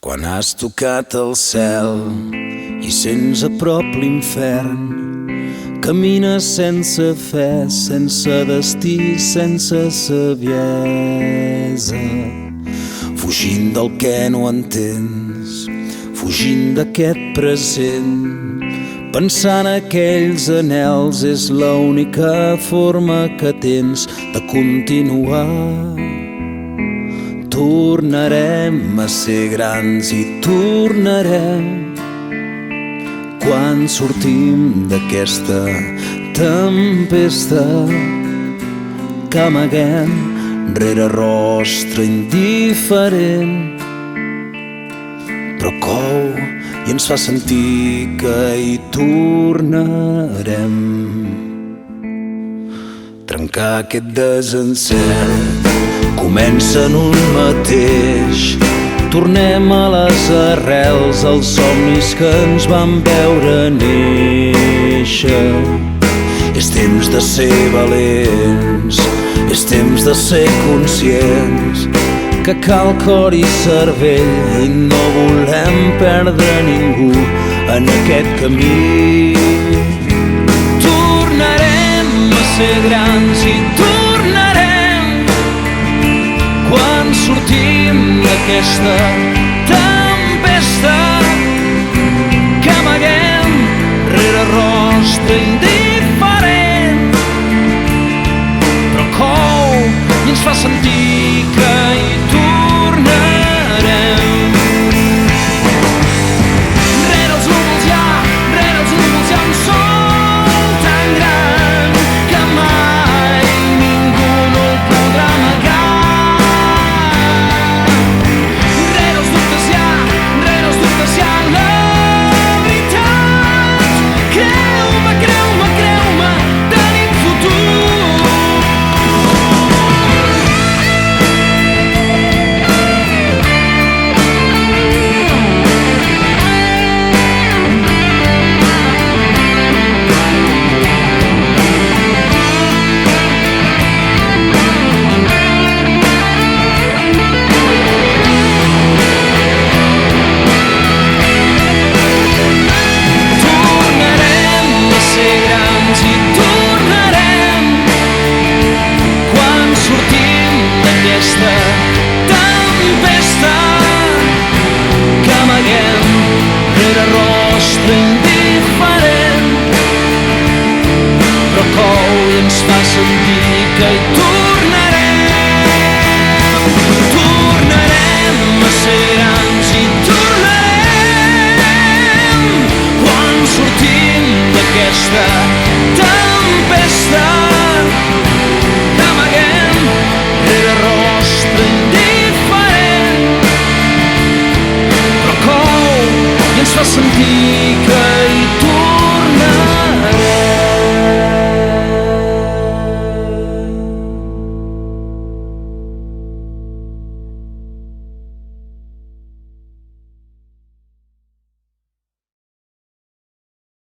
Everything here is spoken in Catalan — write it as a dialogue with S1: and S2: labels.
S1: Quan has tocat el cel i sents a prop l'infern, camines sense fe, sense destí, sense saviesa, fugint del que no entens, fugint d'aquest present, pensant aquells anhels és l'única forma que tens de continuar. Tornarem a ser grans i tornarem quan sortim d'aquesta tempesta que amaguem rere rostre indiferent, però cou i ens fa sentir que hi tornarem. Trencar aquest desencert comença en un mateix. Tornem a les arrels, als somnis que ens van veure néixer. És temps de ser valents, és temps de ser conscients que cal cor i cervell i no volem perdre ningú en aquest camí. Tornarem a ser grans i tornarem quan sortim d'aquesta tempesta que amaguem rere rostre indiferent, però cou i ens fa sentir que hi tornarem. Rere els núvols hi ha un sol tan gran que mai ningú no el podrà amagar. Rere els dubtes hi ha la veritat. Creu-me, creu-me, creu-me, tenim futur. Tornarem a ser grans i tornarem quan sortim d'aquesta tempesta que amaguem rere rostre indiferent, però cou i ens fa sentir que hi tornarem. Tornarem a ser grans i tornarem quan sortim d'aquesta tempesta que amaguem rere rostre indiferent, però cou i ens fa sentir que